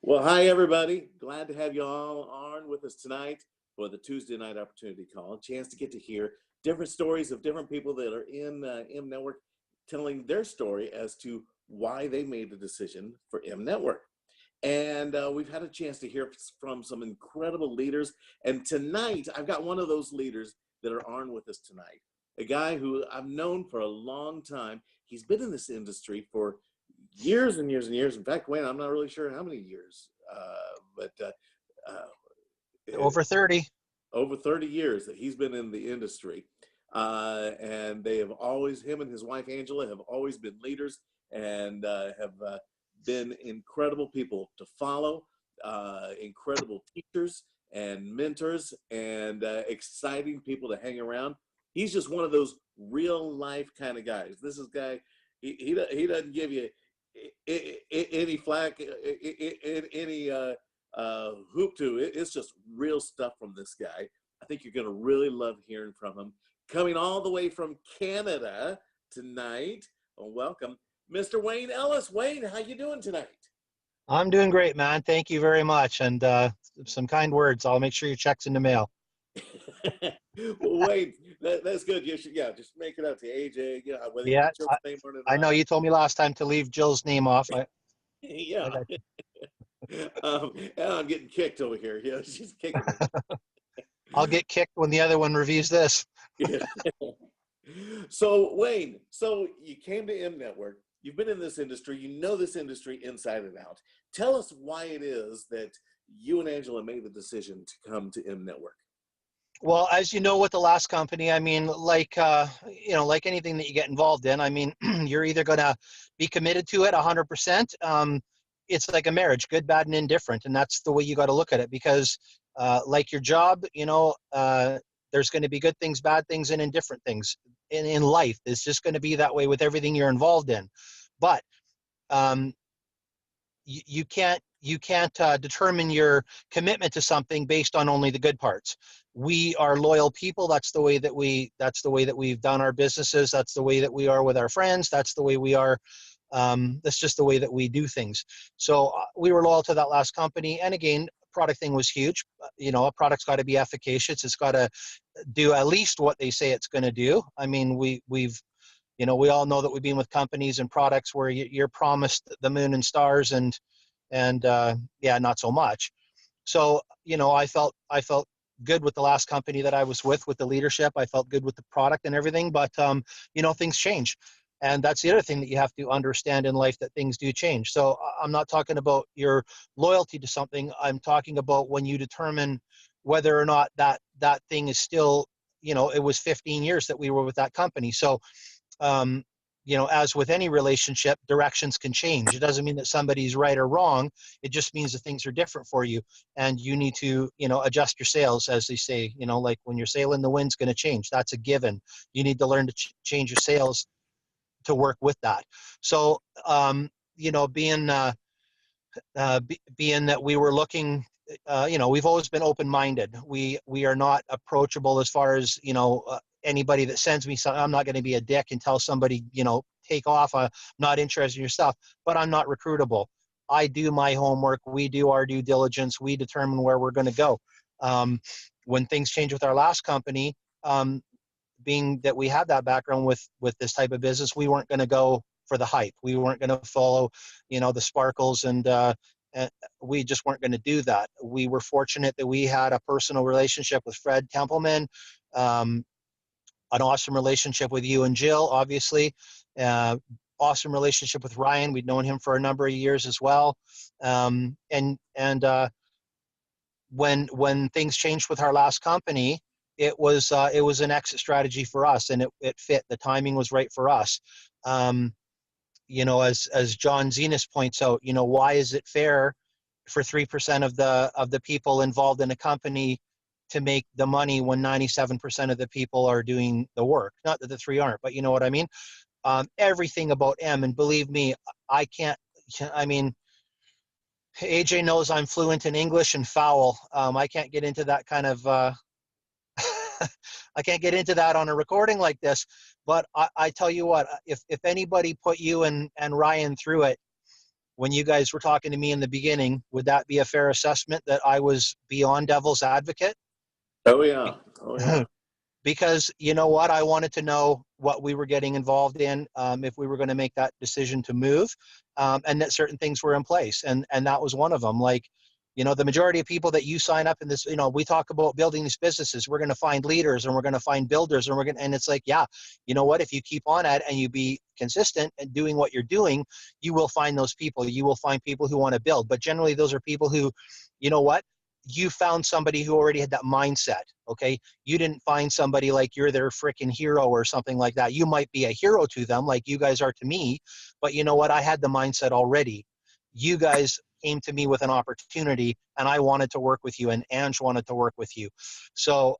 Well, hi everybody. Glad to have you all on with us tonight for the Tuesday night opportunity call. A chance to get to hear different stories of different people that are in M Network telling their story as to why they made the decision for M Network. And we've had a chance to hear from some incredible leaders. And tonight, I've got one of those leaders that are on with us tonight. A guy who I've known for a long time. He's been in this industry for years and years and years. In fact, Wayne, I'm not really sure how many years, but Over 30. over 30 years that he's been in the industry. And they have always, him and his wife Angela, have always been leaders and have been incredible people to follow, incredible teachers and mentors, and exciting people to hang around. He's just one of those real life kind of guys. This is guy, he doesn't give you any flack, any hoop to it. It's just real stuff from this guy. I think you're going to really love hearing from him. Coming all the way from Canada tonight, welcome, Mr. Wayne Ellis. Wayne, how you doing tonight? I'm doing great, man. Thank you very much. And some kind words. I'll make sure your check's in the mail. Well, Wayne, that's good. You should, yeah, just make it out to AJ. Yeah, whether you Yeah, put Jill's name on it or I know not. you told me last time to leave Jill's name off. I Yeah. got And I'm getting kicked over here. Yeah, she's kicking me. I'll get kicked when the other one reviews this. Yeah. So Wayne, so you came to M Network. You've been in this industry. You know this industry inside and out. Tell us why it is that you and Angela made the decision to come to M Network. Well, as you know, with the last company, I mean, like like anything that you get involved in, I mean, you're either going to be committed to it 100%. It's like a marriage, good, bad, and indifferent, and that's the way you got to look at it. Because, like your job, there's going to be good things, bad things, and indifferent things in life. It's just going to be that way with everything you're involved in. But um, you can't determine your commitment to something based on only the good parts. We are loyal people. That's the way that we've done our businesses. That's the way that we are with our friends. That's the way we are. That's just the way that we do things. So we were loyal to that last company. And again, product thing was huge. A product's got to be efficacious. It's got to do at least what they say it's going to do. I mean, we all know that we've been with companies and products where you're promised the moon and stars, and yeah, not so much. So I felt good with the last company that I was with the leadership. I felt good with the product and everything, but things change. And that's the other thing that you have to understand in life, that things do change. So I'm not talking about your loyalty to something. I'm talking about when you determine whether or not that thing is still, it was 15 years that we were with that company. So um, as with any relationship, directions can change. It doesn't mean that somebody's right or wrong. It just means that things are different for you, and you need to, adjust your sails, as they say. Like when you're sailing, the wind's going to change. That's a given. You need to learn to change your sails to work with that. So, being that we were looking, we've always been open-minded. We are not approachable as far as, anybody that sends me something. I'm not going to be a dick and tell somebody, take off. I'm not interested in your stuff, but I'm not recruitable. I do my homework. We do our due diligence. We determine where we're going to go. When things change with our last company, being that we had that background with this type of business, we weren't going to go for the hype. We weren't going to follow, the sparkles, and we just weren't going to do that. We were fortunate that we had a personal relationship with Fred Templeman, an awesome relationship with you and Jill, obviously, awesome relationship with Ryan. We'd known him for a number of years as well. When things changed with our last company, it was an exit strategy for us, and it fit. The timing was right for us. As John Zenas points out, why is it fair for 3% of the people involved in a company to make the money when 97% of the people are doing the work? Not that the three aren't, but you know what I mean? Everything about M, and believe me, AJ knows I'm fluent in English and foul. I can't get into that kind of, I can't get into that on a recording like this, but I tell you what, if anybody put you and Ryan through it, when you guys were talking to me in the beginning, would that be a fair assessment that I was beyond devil's advocate? Oh yeah. Oh yeah. Because you know what, I wanted to know what we were getting involved in, if we were going to make that decision to move, and that certain things were in place, and that was one of them. Like, you know, the majority of people that you sign up in this, you know, we talk about building these businesses, we're going to find leaders and we're going to find builders, and and it's like, yeah, you know what, if you keep on at it and you be consistent and doing what you're doing, you will find those people. You will find people who want to build, but generally those are people who, you know what, you found somebody who already had that mindset. Okay, you didn't find somebody like you're their freaking hero or something like that. You might be a hero to them like you guys are to me, but you know what, I had the mindset already. You guys came to me with an opportunity and I wanted to work with you, and Ange wanted to work with you. So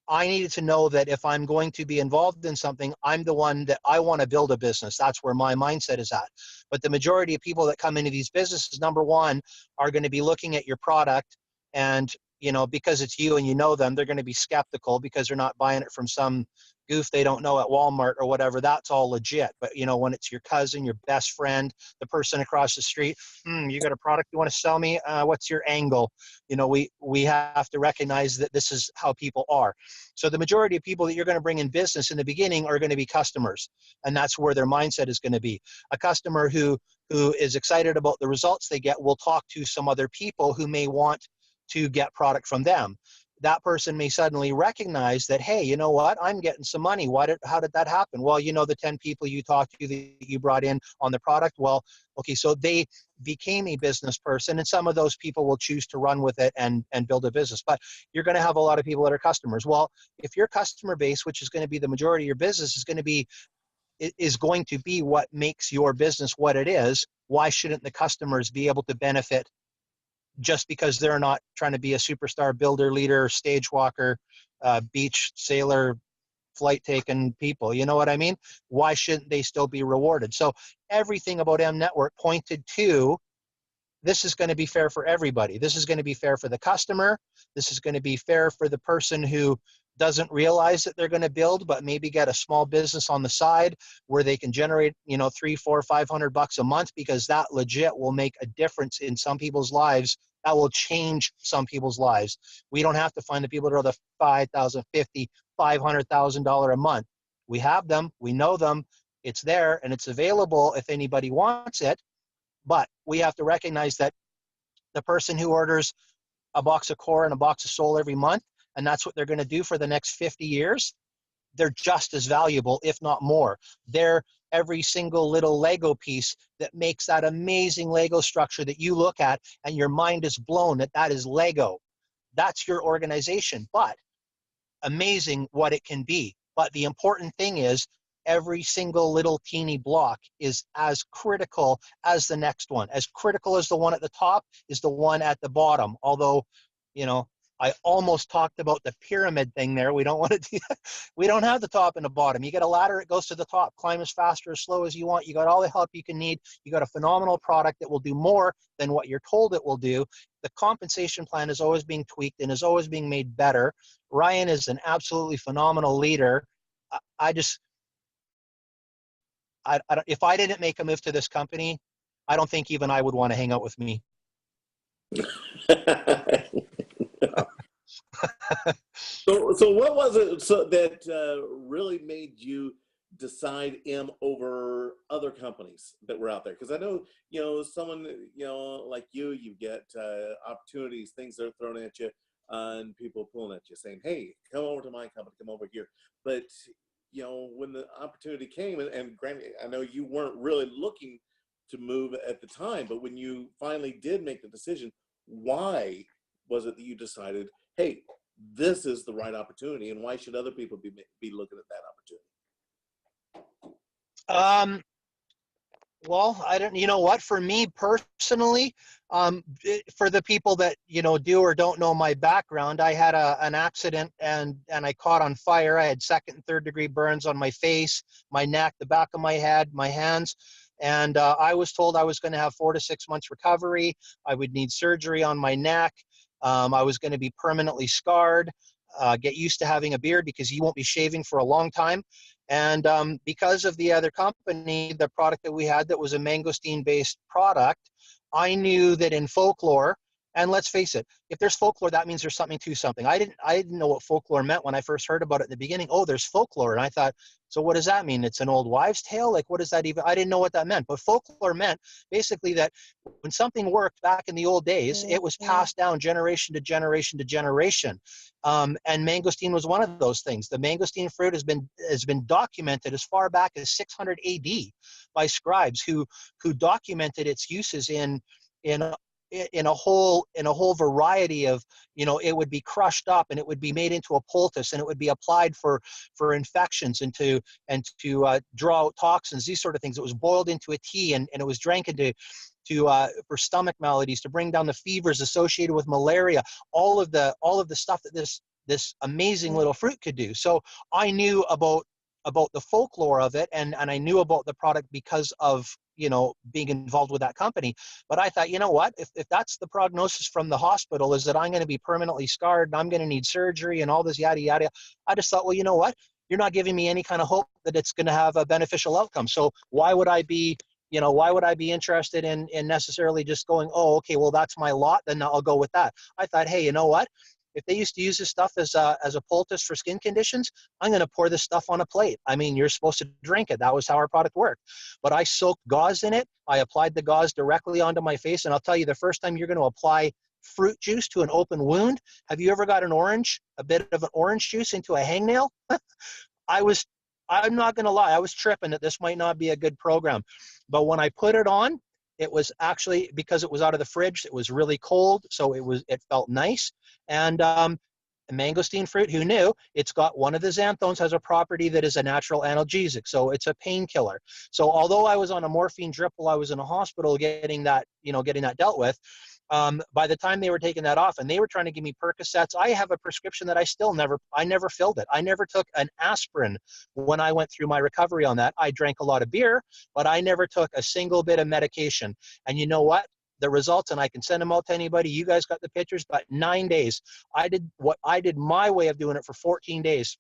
I needed to know that if I'm going to be involved in something, I'm the one that I want to build a business. That's where my mindset is at. But the majority of people that come into these businesses, number one, are going to be looking at your product, and, you know, because it's you and you know them, they're going to be skeptical because they're not buying it from some goof they don't know at Walmart or whatever. That's all legit. But, you know, when it's your cousin, your best friend, the person across the street, you got a product you want to sell me? What's your angle? You know, we have to recognize that this is how people are. So the majority of people that you're going to bring in business in the beginning are going to be customers, and that's where their mindset is going to be. A customer who is excited about the results they get will talk to some other people who may want to get product from them. That person may suddenly recognize that, hey, you know what, I'm getting some money. How did that happen? Well, you know, the 10 people you talked to that you brought in on the product. Well, okay, so they became a business person, and some of those people will choose to run with it and build a business. But you're going to have a lot of people that are customers. Well, if your customer base, which is going to be the majority of your business, is going to be what makes your business what it is, why shouldn't the customers be able to benefit just because they're not trying to be a superstar builder, leader, stage walker, beach sailor, flight taking people? You know what I mean? Why shouldn't they still be rewarded? So everything about M Network pointed to, this is going to be fair for everybody. This is going to be fair for the customer. This is going to be fair for the person who doesn't realize that they're going to build, but maybe get a small business on the side where they can generate, you know, $300, $400, $500 a month, because that legit will make a difference in some people's lives. That will change some people's lives. We don't have to find the people that are the $5,000, $50,000, $500,000 a month. We have them. We know them. It's there and it's available if anybody wants it. But we have to recognize that the person who orders a box of core and a box of soul every month, and that's what they're going to do for the next 50 years, they're just as valuable, if not more. They're every single little Lego piece that makes that amazing Lego structure that you look at and your mind is blown that that is Lego. That's your organization, but amazing what it can be. But the important thing is, every single little teeny block is as critical as the next one. As critical as the one at the top is the one at the bottom. Although, you know, I almost talked about the pyramid thing there. We don't want to do that. We don't have the top and the bottom. You get a ladder, it goes to the top. Climb as fast or as slow as you want. You got all the help you can need. You got a phenomenal product that will do more than what you're told it will do. The compensation plan is always being tweaked and is always being made better. Ryan is an absolutely phenomenal leader. If I didn't make a move to this company, I don't think even I would want to hang out with me. So what was it that really made you decide M over other companies that were out there? Because I know, you know, someone, you know, like you get opportunities, things that are thrown at you, and people pulling at you saying, hey, come over to my company, come over here. But, you know, when the opportunity came, and granted, I know you weren't really looking to move at the time, but when you finally did make the decision, why was it that you decided, hey, this is the right opportunity, and why should other people be looking at that opportunity? Well, I don't, you know what, for me personally, for the people that, you know, do or don't know my background, I had an accident and I caught on fire. I had second and third degree burns on my face, my neck, the back of my head, my hands. And I was told I was going to have 4 to 6 months recovery. I would need surgery on my neck. I was going to be permanently scarred, get used to having a beard because you won't be shaving for a long time. And because of the other company, the product that we had that was a mangosteen-based product, I knew that in folklore, and let's face it, if there's folklore, that means there's something to something. I didn't know what folklore meant when I first heard about it in the beginning. Oh, there's folklore. And I thought, so what does that mean? It's an old wives' tale? Like, what does that even, I didn't know what that meant. But folklore meant basically that when something worked back in the old days, it was passed down generation to generation to generation. And mangosteen was one of those things. The mangosteen fruit has been documented as far back as 600 AD by scribes who documented its uses in a whole variety of, it would be crushed up and it would be made into a poultice and it would be applied for infections and to draw out toxins, these sort of things. It was boiled into a tea and it was drank into for stomach maladies, to bring down the fevers associated with malaria, all of the stuff that this amazing little fruit could do. So I knew about the folklore of it, and I knew about the product because of being involved with that company. But I thought, you know what, if that's the prognosis from the hospital, is that I'm going to be permanently scarred and I'm going to need surgery and all this yada yada, I just thought, well, you know what, you're not giving me any kind of hope that it's going to have a beneficial outcome. So why would I be interested in necessarily just going, oh, okay, well, that's my lot, then I'll go with that. I thought, hey, you know what, if they used to use this stuff as a poultice for skin conditions, I'm going to pour this stuff on a plate. I mean, you're supposed to drink it. That was how our product worked. But I soaked gauze in it. I applied the gauze directly onto my face. And I'll tell you, the first time you're going to apply fruit juice to an open wound, have you ever got a bit of an orange juice into a hangnail? I'm not going to lie, I was tripping that this might not be a good program. But when I put it on, it was actually, because it was out of the fridge, it was really cold, so it felt nice. And mangosteen fruit, who knew? It's got one of the xanthones has a property that is a natural analgesic, so it's a painkiller. So although I was on a morphine drip while I was in a hospital getting that dealt with, by the time they were taking that off and they were trying to give me Percocets, I have a prescription that I never filled it. I never took an aspirin when I went through my recovery on that. I drank a lot of beer, but I never took a single bit of medication. And you know what? The results, and I can send them out to anybody. You guys got the pictures, but 9 days. I did my way of doing it for 14 days.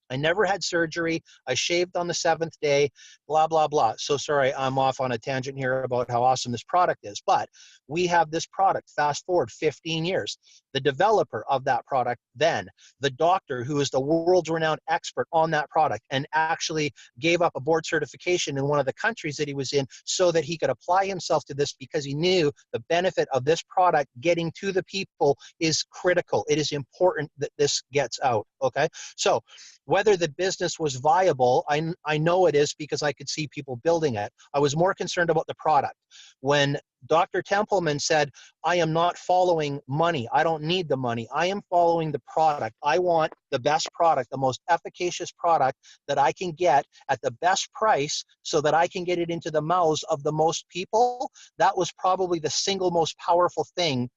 I never had surgery. I shaved on the 7th day, blah, blah, blah. So sorry, I'm off on a tangent here about how awesome this product is. But we have this product, fast forward 15 years. The developer of that product then, the doctor who is the world's renowned expert on that product and actually gave up a board certification in one of the countries that he was in so that he could apply himself to this, because he knew the benefit of this product getting to the people is critical. It is important that this gets out, okay? So whether the business was viable, I know it is because I could see people building it. I was more concerned about the product. When Dr. Templeman said, I am not following money. I don't need the money. I am following the product. I want the best product, the most efficacious product that I can get at the best price so that I can get it into the mouths of the most people. That was probably the single most powerful thing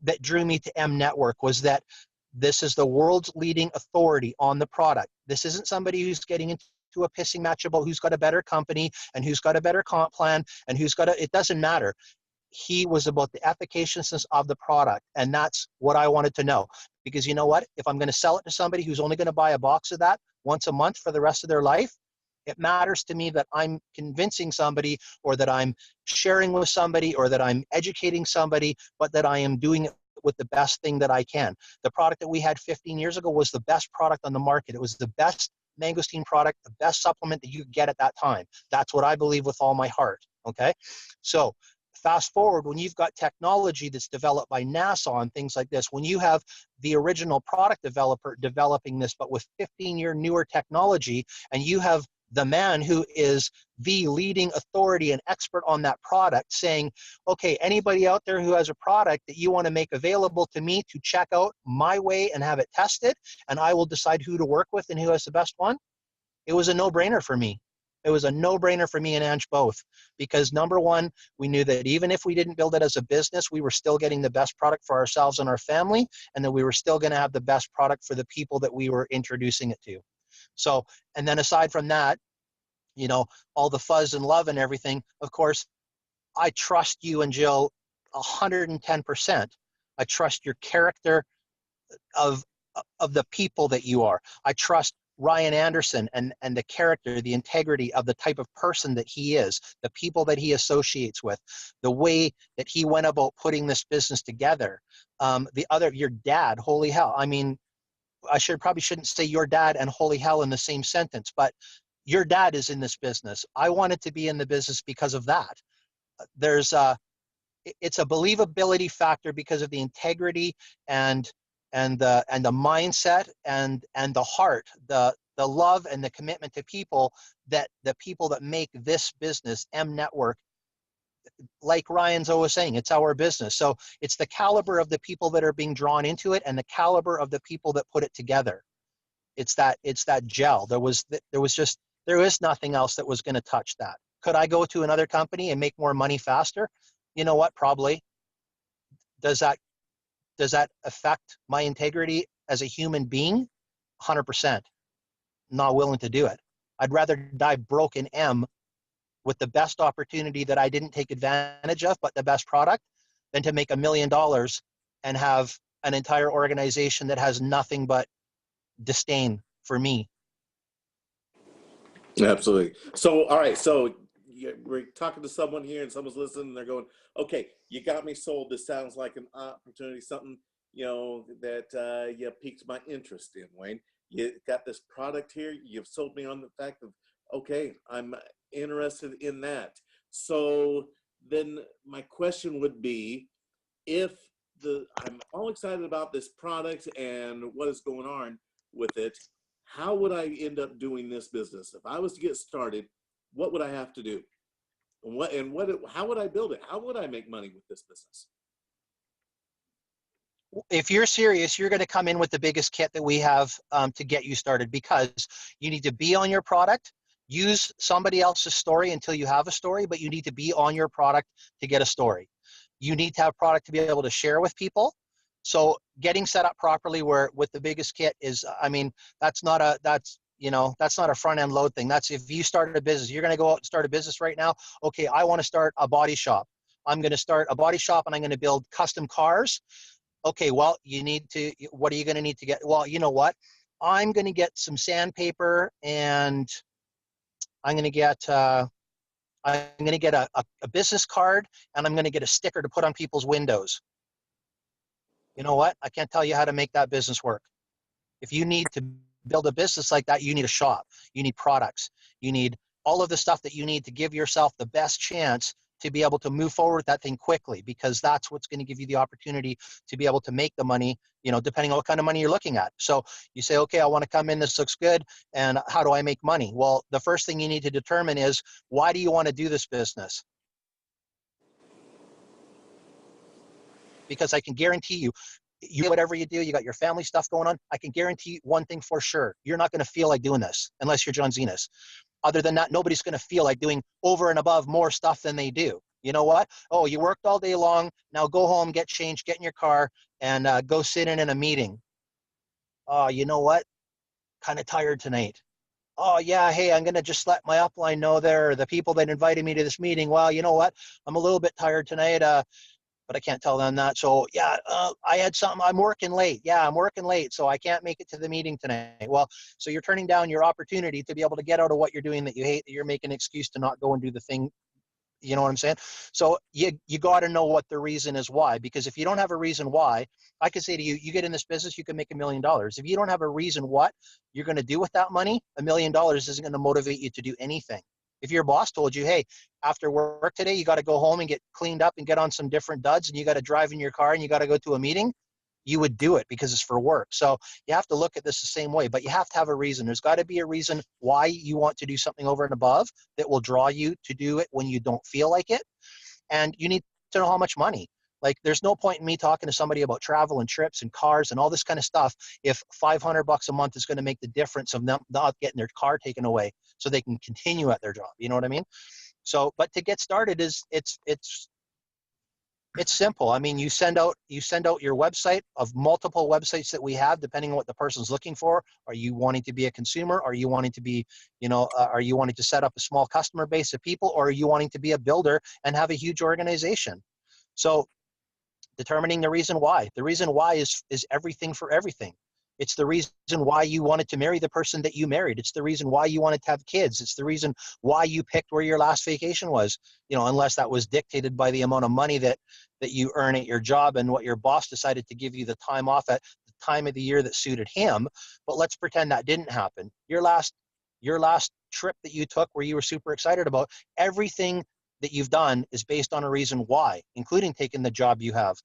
that drew me to M Network, was that this is the world's leading authority on the product. This isn't somebody who's getting into a pissing match about who's got a better company and who's got a better comp plan and it doesn't matter. He was about the efficaciousness of the product. And that's what I wanted to know. Because you know what? If I'm going to sell it to somebody who's only going to buy a box of that once a month for the rest of their life, it matters to me that I'm convincing somebody, or that I'm sharing with somebody, or that I'm educating somebody, but that I am doing it with the best thing that I can. The product that we had 15 years ago was the best product on the market. It was the best mangosteen product, the best supplement that you could get at that time. That's what I believe with all my heart, okay? So fast forward, when you've got technology that's developed by NASA and things like this, when you have the original product developer developing this, but with 15-year newer technology, and you have the man who is the leading authority and expert on that product saying, okay, anybody out there who has a product that you want to make available to me to check out my way and have it tested, and I will decide who to work with and who has the best one. It was a no-brainer for me. It was a no-brainer for me and Ange both, because number one, we knew that even if we didn't build it as a business, we were still getting the best product for ourselves and our family, and that we were still going to have the best product for the people that we were introducing it to. So, and then aside from that, you know, all the fuzz and love and everything, of course, I trust you and Jill 110%. I trust your character of the people that you are. I trust Ryan Anderson and the character, the integrity of the type of person that he is, the people that he associates with, the way that he went about putting this business together. Your dad, holy hell. I mean, probably shouldn't say your dad and holy hell in the same sentence, but your dad is in this business. I wanted to be in the business because of that. It's a believability factor because of the integrity and the mindset and the heart, the love and the commitment to people, that the people that make this business, M Network, like Ryan's always saying, it's our business. So it's the caliber of the people that are being drawn into it and the caliber of the people that put it together. It's that gel. There is nothing else that was going to touch that. Could I go to another company and make more money faster? You know what? Probably. Does that affect my integrity as a human being? 100%. Not willing to do it. I'd rather die broken M with the best opportunity that I didn't take advantage of, but the best product, than to make $1 million and have an entire organization that has nothing but disdain for me. Absolutely. So, all right. So we're talking to someone here and someone's listening and they're going, okay, you got me sold. This sounds like an opportunity, something, that you piqued my interest in, Wayne. You got this product here. You've sold me on the fact of, okay, I'm interested in that. So then my question would be, if I'm all excited about this product and what is going on with it, how would I end up doing this business? If I was to get started, what would I have to do? How would I build it? How would I make money with this business? If you're serious, you're going to come in with the biggest kit that we have to get you started, because you need to be on your product. Use somebody else's story until you have a story, but you need to be on your product to get a story. You need to have product to be able to share with people. So getting set up properly with the biggest kit is, I mean, that's not a front end load thing. That's if you started a business, you're going to go out and start a business right now. Okay, I want to start a body shop. I'm going to start a body shop and I'm going to build custom cars. Okay, well, what are you going to need to get? Well, you know what? I'm going to get some sandpaper and I'm going to get a business card, and I'm going to get a sticker to put on people's windows. You know what? I can't tell you how to make that business work. If you need to build a business like that, you need a shop. You need products. You need all of the stuff that you need to give yourself the best chance to be able to move forward with that thing quickly, because that's what's going to give you the opportunity to be able to make the money, depending on what kind of money you're looking at. So you say, okay, I want to come in, this looks good, and how do I make money? Well, the first thing you need to determine is, why do you want to do this business? Because I can guarantee you, whatever you do, you got your family stuff going on, I can guarantee one thing for sure: you're not going to feel like doing this unless you're John Zenas. Other than that, nobody's going to feel like doing over and above more stuff than they do. You know what? Oh, you worked all day long. Now go home, get changed, get in your car, and go sit in a meeting. Oh, you know what? Kind of tired tonight. Oh, yeah, hey, I'm going to just let my upline know there, the people that invited me to this meeting. Well, you know what? I'm a little bit tired tonight, but I can't tell them that. So, yeah, I had something. I'm working late. Yeah, I'm working late, so I can't make it to the meeting tonight. Well, so you're turning down your opportunity to be able to get out of what you're doing that you hate, that you're making an excuse to not go and do the thing. You know what I'm saying? So you got to know what the reason is why, because if you don't have a reason why, I could say to you, you get in this business, you can make $1 million. If you don't have a reason what you're going to do with that money, $1 million isn't going to motivate you to do anything. If your boss told you, hey, after work today, you got to go home and get cleaned up and get on some different duds, and you got to drive in your car and you got to go to a meeting, you would do it because it's for work. So you have to look at this the same way, but you have to have a reason. There's got to be a reason why you want to do something over and above that will draw you to do it when you don't feel like it. And you need to know how much money. Like, there's no point in me talking to somebody about travel and trips and cars and all this kind of stuff if $500 a month is going to make the difference of them not getting their car taken away so they can continue at their job. You know what I mean? So, but to get started it's simple. I mean, you send out your website of multiple websites that we have, depending on what the person's looking for. Are you wanting to be a consumer? Are you wanting to be, are you wanting to set up a small customer base of people? Or are you wanting to be a builder and have a huge organization? So determining the reason why. The reason why is everything for everything. It's the reason why you wanted to marry the person that you married. It's the reason why you wanted to have kids. It's the reason why you picked where your last vacation was, unless that was dictated by the amount of money that you earn at your job and what your boss decided to give you the time off at the time of the year that suited him. But let's pretend that didn't happen. Your last trip that you took where you were super excited about, everything that you've done is based on a reason why, including taking the job you have.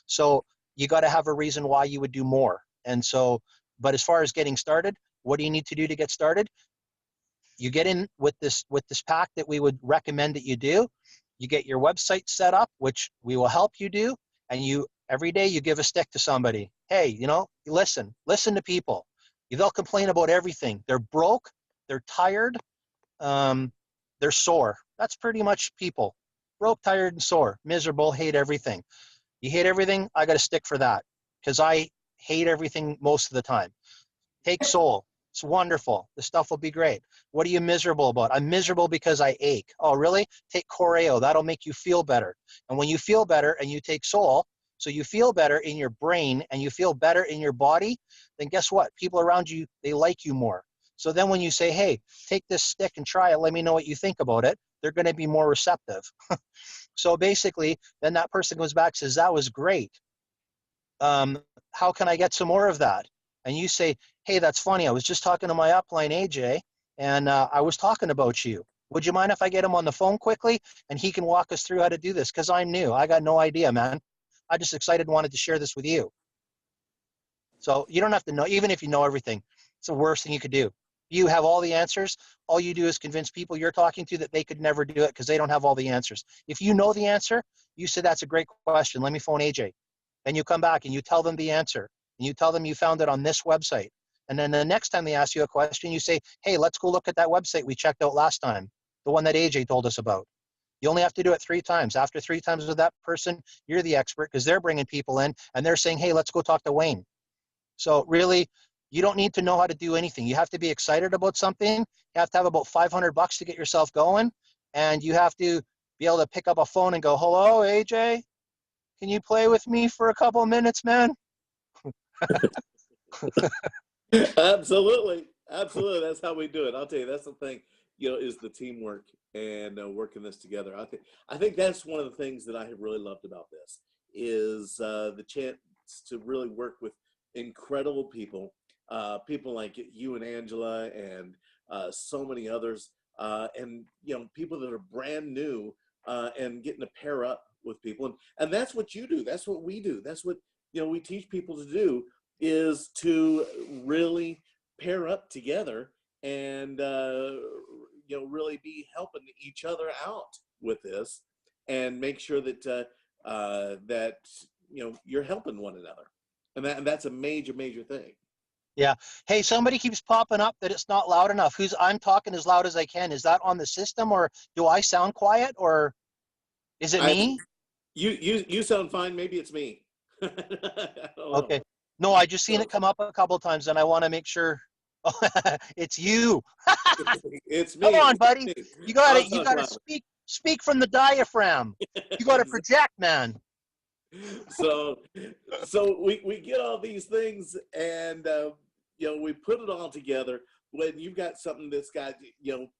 So you got to have a reason why you would do more. And so, but as far as getting started, what do you need to do to get started? You get in with this pack that we would recommend that you do. You get your website set up, which we will help you do. And every day you give a stick to somebody. Hey, listen to people. They'll complain about everything. They're broke, they're tired, they're sore. That's pretty much people. Broke, tired, and sore, miserable, hate everything. You hate everything, I got a stick for that, because I hate everything most of the time. Take Soul. It's wonderful. The stuff will be great. What are you miserable about? I'm miserable because I ache. Oh, really? Take Coreo. That'll make you feel better. And when you feel better and you take Soul, so you feel better in your brain and you feel better in your body, then guess what? People around you, they like you more. So then when you say, hey, take this stick and try it, let me know what you think about it, they're going to be more receptive. So basically, then that person goes back and says, that was great. How can I get some more of that? And you say, hey, that's funny. I was just talking to my upline, AJ, and I was talking about you. Would you mind if I get him on the phone quickly and he can walk us through how to do this? Because I'm new. I got no idea, man. I just excited and wanted to share this with you. So you don't have to know, even if you know everything. It's the worst thing you could do. You have all the answers. All you do is convince people you're talking to that they could never do it because they don't have all the answers. If you know the answer, you say, that's a great question. Let me phone AJ. And you come back and you tell them the answer. And you tell them you found it on this website. And then the next time they ask you a question, you say, hey, let's go look at that website we checked out last time, the one that AJ told us about. You only have to do it 3 times. After 3 times with that person, you're the expert because they're bringing people in and they're saying, hey, let's go talk to Wayne. So really, you don't need to know how to do anything. You have to be excited about something. You have to have about $500 to get yourself going. And you have to be able to pick up a phone and go, hello, AJ, can you play with me for a couple of minutes, man? Absolutely. Absolutely. That's how we do it. I'll tell you, that's the thing, is the teamwork and working this together. I think that's one of the things that I have really loved about this is the chance to really work with incredible people, people like you and Angela and so many others, and people that are brand new and getting to pair up with people, and that's what you do. That's what we do. That's what we teach people to do, is to really pair up together and really be helping each other out with this, and make sure that that you're helping one another, and that's a major thing. Yeah. Hey, somebody keeps popping up that it's not loud enough. I'm talking as loud as I can. Is that on the system, or do I sound quiet, or is it I me? you sound fine. Maybe it's me. I don't know. Okay. No, I just seen So it come up a couple of times and I want to make sure it's you. it's Come me. on, buddy. It's me. You got I'll to you talk got to louder. speak from the diaphragm. You got to project, man. so we get all these things, and we put it all together. When you've got something that's got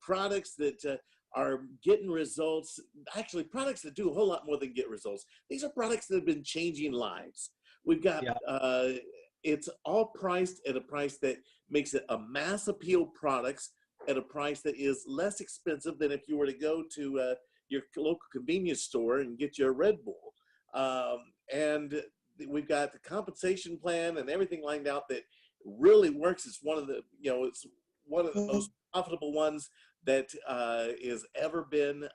products that are getting results, actually products that do a whole lot more than get results. These are products that have been changing lives. We've got Yeah. it's all priced at a price that makes it a mass appeal products at a price that is less expensive than if you were to go to your local convenience store and get your Red Bull. And we've got the compensation plan and everything lined out that really works. It's one of the it's one of the most profitable ones that is ever been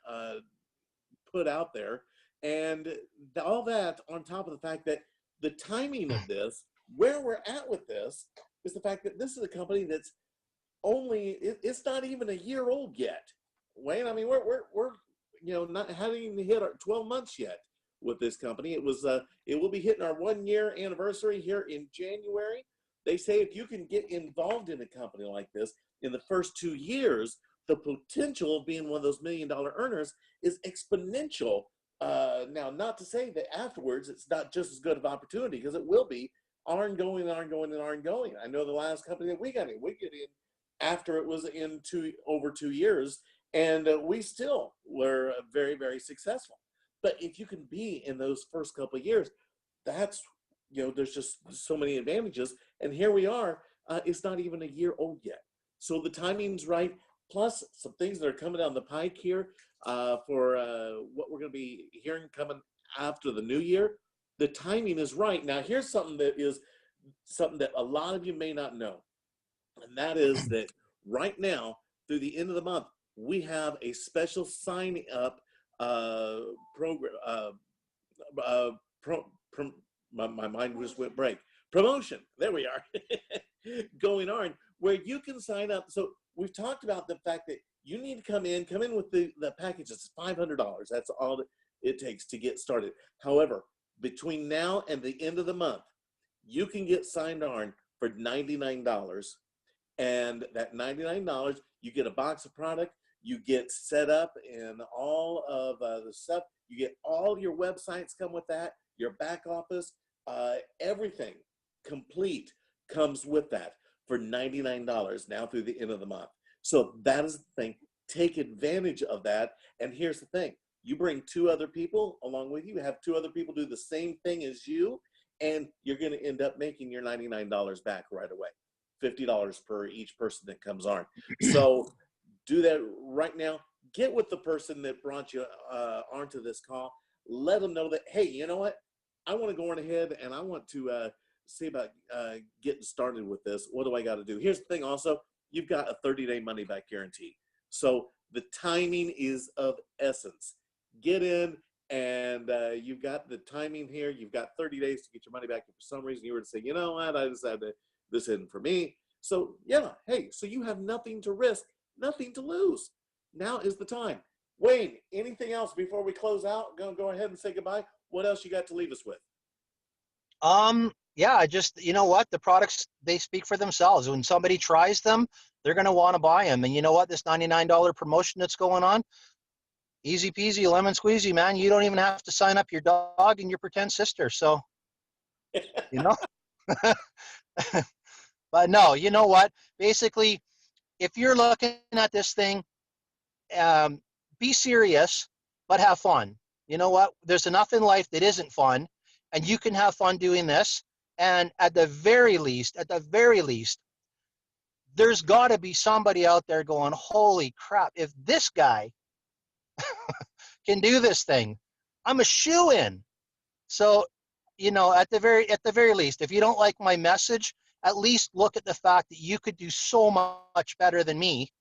put out there, and all that on top of the fact that the timing of this, where we're at with this, is the fact that this is a company that's it's not even a year old yet, Wayne. I mean, we're not having hit our 12 months yet with this company. It will be hitting our 1-year anniversary here in January. They say if you can get involved in a company like this in the first 2 years, the potential of being one of those $1 million earners is exponential. Now, not to say that afterwards it's not just as good of opportunity, because it will be. aren't going, aren't going, and aren't going. I know the last company that we get in after it was in over 2 years, and we still were very, very successful. But if you can be in those first couple of years, that's, there's just so many advantages. And here we are, it's not even a year old yet. So the timing's right. Plus some things that are coming down the pike here for what we're going to be hearing coming after the new year. The timing is right. Now, here's something that a lot of you may not know. And that is that right now, through the end of the month, we have a special sign up program. My mind just went break. Promotion. There we are. Going on, where you can sign up. So we've talked about the fact that you need to come in with the package. It's $500. That's all it takes to get started. However, between now and the end of the month, you can get signed on for $99. And that $99, you get a box of product, you get set up in all of the stuff, you get all your websites come with that, your back office, everything complete comes with that for $99 now through the end of the month. So that is the thing. Take advantage of that. And here's the thing. You bring 2 other people along with you, have 2 other people do the same thing as you, and you're going to end up making your $99 back right away. $50 per each person that comes on. So do that right now. Get with the person that brought you onto this call. Let them know that, hey, you know what? I want to go on ahead and I want to see about getting started with this. What do I got to do? Here's the thing also, you've got a 30-day money back guarantee. So the timing is of essence. Get in and you've got the timing here. You've got 30 days to get your money back. If for some reason you were to say, you know what, I decided that this isn't for me. So yeah, hey, so you have nothing to risk, nothing to lose. Now is the time. Wayne, anything else before we close out? Go ahead and say goodbye. What else you got to leave us with? Yeah, just, you know what? The products, they speak for themselves. When somebody tries them, they're going to want to buy them. And you know what? This $99 promotion that's going on, easy peasy, lemon squeezy, man. You don't even have to sign up your dog and your pretend sister. So, you know, but no, you know what? Basically, if you're looking at this thing, be serious, but have fun. You know what? There's enough in life that isn't fun, and you can have fun doing this. And at the very least, there's got to be somebody out there going, holy crap, if this guy can do this thing, I'm a shoo-in. So, you know, at the very least, if you don't like my message, at least look at the fact that you could do so much better than me.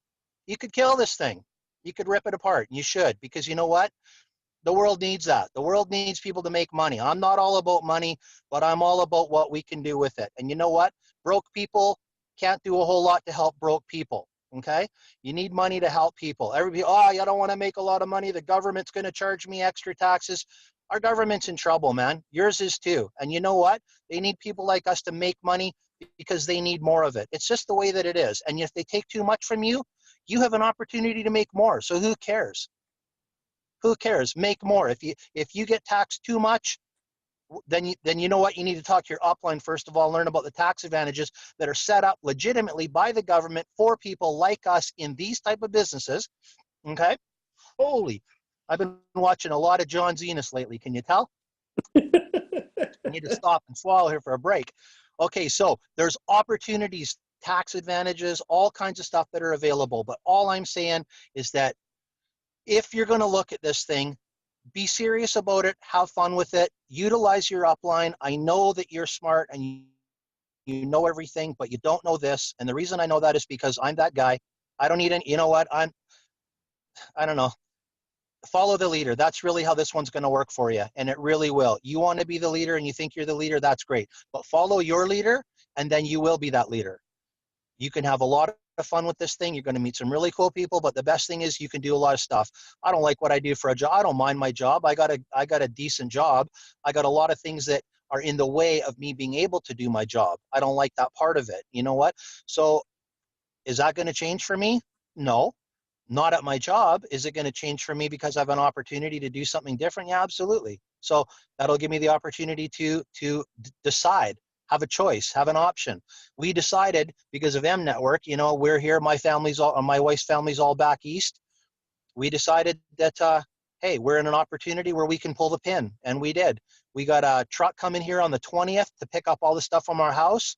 You could kill this thing. You could rip it apart, and you should, because you know what? The world needs that. The world needs people to make money. I'm not all about money, but I'm all about what we can do with it. And you know what? Broke people can't do a whole lot to help broke people. Okay? You need money to help people. Everybody, oh, I don't want to make a lot of money. The government's going to charge me extra taxes. Our government's in trouble, man. Yours is too. And you know what? They need people like us to make money because they need more of it. It's just the way that it is. And if they take too much from you, you have an opportunity to make more. So who cares? Who cares? Make more. If you get taxed too much, then you know what? You need to talk to your upline first of all, learn about the tax advantages that are set up legitimately by the government for people like us in these type of businesses. Okay? Holy, I've been watching a lot of John Zenas lately. Can you tell? I need to stop and swallow here for a break. Okay, so there's opportunities, tax advantages, all kinds of stuff that are available. But all I'm saying is that if you're going to look at this thing, be serious about it, have fun with it, utilize your upline. I know that you're smart and you know everything, but you don't know this. And the reason I know that is because I'm that guy. I don't need any, you know what? I don't know. Follow the leader. That's really how this one's going to work for you. And it really will. You want to be the leader and you think you're the leader, that's great. But follow your leader and then you will be that leader. You can have a lot of fun with this thing. You're going to meet some really cool people, but the best thing is you can do a lot of stuff. I don't like what I do for a job. I don't mind my job. I got a decent job. I got a lot of things that are in the way of me being able to do my job. I don't like that part of it. You know what? So is that going to change for me? No, not at my job. Is it going to change for me because I have an opportunity to do something different? Yeah, absolutely. So that'll give me the opportunity to decide have a choice, have an option. We decided because of M Network, you know, we're here, my wife's family's all back east. We decided that, hey, we're in an opportunity where we can pull the pin, and we did. We got a truck coming here on the 20th to pick up all the stuff from our house.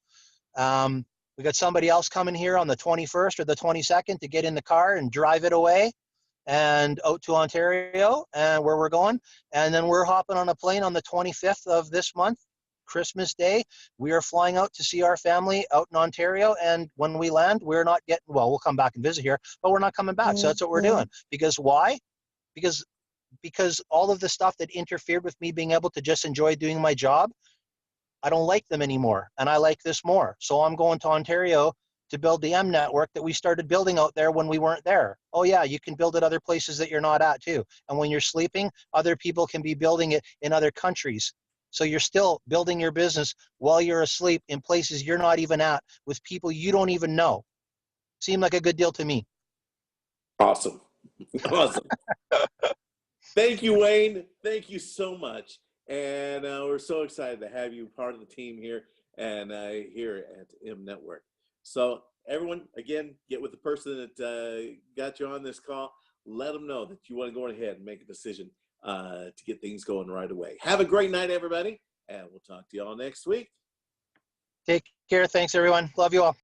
We got somebody else coming here on the 21st or the 22nd to get in the car and drive it away and out to Ontario and where we're going. And then we're hopping on a plane on the 25th of this month, Christmas Day. We are flying out to see our family out in Ontario. And when we land, we're not getting, well, we'll come back and visit here, but we're not coming back. So that's what we're doing. Because why? Because all of the stuff that interfered with me being able to just enjoy doing my job, I don't like them anymore, and I like this more. So I'm going to Ontario to build the M Network that we started building out there when we weren't there. Oh yeah, you can build it other places that you're not at too. And when you're sleeping, other people can be building it in other countries. So you're still building your business while you're asleep in places you're not even at with people you don't even know. Seemed like a good deal to me. Awesome. Awesome. Thank you, Wayne. Thank you so much. And we're so excited to have you part of the team here and here at M Network. So everyone, again, get with the person that got you on this call. Let them know that you want to go ahead and make a decision to get things going right away. Have a great night, everybody, and we'll talk to you all next week. Take care. Thanks, everyone. Love you all.